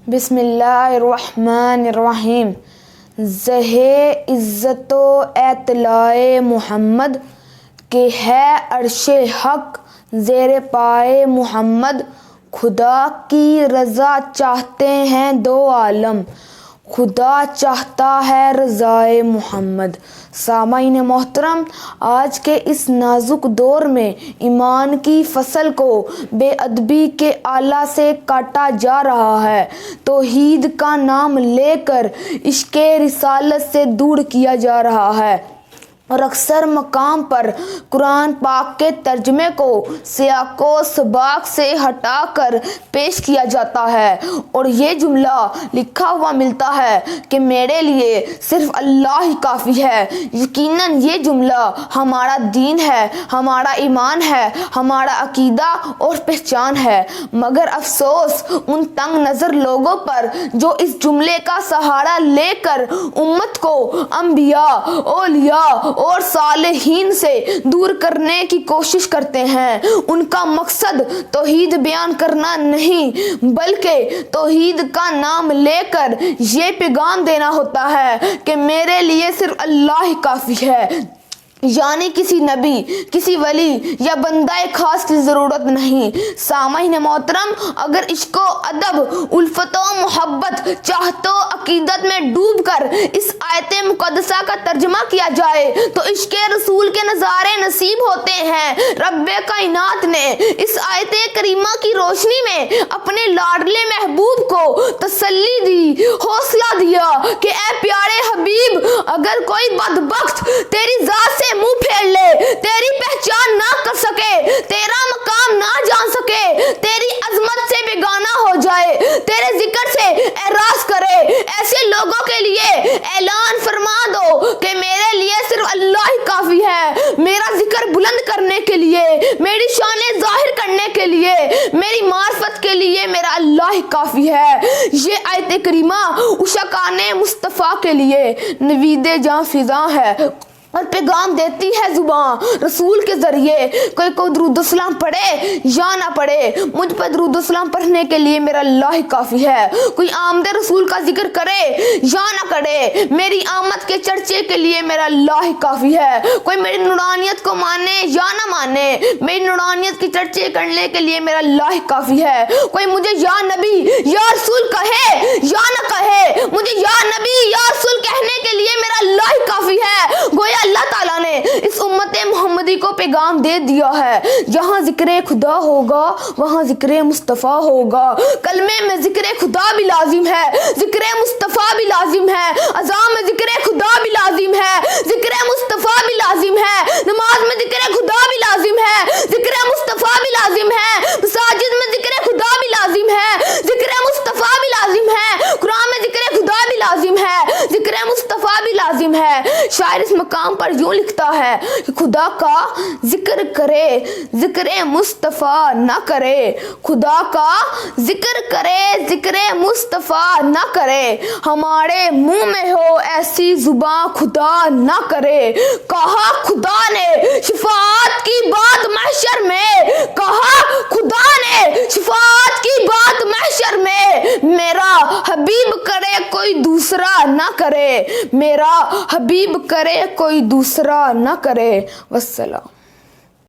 بسم اللہ الرحمن الرحیم۔ زہ عزت و اطلاع محمد کہ ہے عرش حق زیر پائے محمد، خدا کی رضا چاہتے ہیں دو عالم، خدا چاہتا ہے رضائے محمد۔ سامعین محترم، آج کے اس نازک دور میں ایمان کی فصل کو بے ادبی کے آلہ سے کاٹا جا رہا ہے، توحید کا نام لے کر عشق رسالت سے دور کیا جا رہا ہے، اور اکثر مقام پر قرآن پاک کے ترجمے کو سیاق و سباق سے ہٹا کر پیش کیا جاتا ہے، اور یہ جملہ لکھا ہوا ملتا ہے کہ میرے لیے صرف اللہ ہی کافی ہے۔ یقیناً یہ جملہ ہمارا دین ہے، ہمارا ایمان ہے، ہمارا عقیدہ اور پہچان ہے، مگر افسوس ان تنگ نظر لوگوں پر جو اس جملے کا سہارا لے کر امت کو انبیاء، اولیاء اور صالحین سے دور کرنے کی کوشش کرتے ہیں۔ ان کا مقصد توحید بیان کرنا نہیں، بلکہ توحید کا نام لے کر یہ پیغام دینا ہوتا ہے کہ میرے لیے صرف اللہ ہی کافی ہے، یعنی کسی نبی، کسی ولی یا بندہ خاص کی ضرورت نہیں۔ سامعین محترم، اگر عشق و ادب، الفت و محبت، چاہت و عقیدت میں ڈوب کر اس آیت مقدسہ کا ترجمہ کیا جائے تو عشق رسول کے نظارے نصیب ہوتے ہیں۔ رب کائنات نے اس آیت کریمہ کی روشنی میں اپنے لاڈلے محبوب کو تسلی دی، حوصلہ دیا کہ اے پیارے حبیب، اگر کوئی بدبخت تیری ذات سے منہ پھیر لے، تیری پہچان نہ کر سکے، تیرا مقام نہ جان سکے، تیری عظمت سے بیگانہ ہو جائے، تیرے ذکر سے اعراض کرے، ایسے لوگوں کے لیے اعلان فرما دو کہ میرے لیے صرف اللہ ہی کافی ہے۔ میرا ذکر بلند کرنے کے لیے، میری شان ظاہر کرنے کے لیے، میری معرفت کے لیے میرا اللہ ہی کافی ہے۔ یہ آیت کریمہ عشاقان مصطفیٰ کے لیے نوید جاں فضا ہے اور پیغام دیتی ہے زبان رسول کے ذریعے۔ کوئی درود و سلام پڑھے یا نہ پڑھے، مجھ پر درود و سلام پڑھنے کے لیے میرا اللہ ہی کافی ہے۔ کوئی آمد رسول کا ذکر کرے یا نہ کرے، میری آمد کے چرچے کے لیے میرا اللہ ہی کافی ہے۔ کوئی میری نورانیت کو مانے یا نہ مانے، میری نورانیت کی چرچے کرنے کے لیے میرا اللہ ہی کافی ہے۔ کوئی مجھے یا نبی یا رسول کہے یا نہ کہے، مجھے یا نبی یا رسول کہنے کے لیے میرا اللہ ہی کافی ہے۔ گویا اللہ تعالیٰ نے اس امت محمدی کو پیغام دے دیا ہے، جہاں ذکر خدا ہوگا وہاں ذکر مصطفیٰ ہوگا۔ کلمے میں ذکر خدا بھی لازم ہے، ذکر مصطفیٰ بھی لازم ہے، اذان میں ذکر خدا بھی لازم ہے، ذکر مصطفیٰ بھی لازم ہے، نماز میں ذکر خدا بھی لازم ہے، ذکر مصطفیٰ بھی لازم ہے، مساجد میں ذکر خدا بھی لازم ہے، ذکر مصطفیٰ بھی لازم ہے، قرآن میں ذکر خدا بھی لازم ہے، ذکر مصطفیٰ بھی لازم ہے۔ شاعر اس مقام پر یوں لکھتا ہے کہ خدا کا ذکر کرے، ذکر مصطفیٰ نہ کرے، خدا کا ذکر کرے، ذکر مصطفیٰ نہ کرے، ہمارے منہ میں ہو ایسی زباں خدا نہ کرے۔ کہا خدا نے شفاعت کی بات محشر میں، کہا خدا نے شفاعت کی بات محشر میں، میرا حبیب کرے کوئی دوسرا نہ کرے، میرا حبیب کرے کوئی دوسرا نہ کرے۔ والسلام۔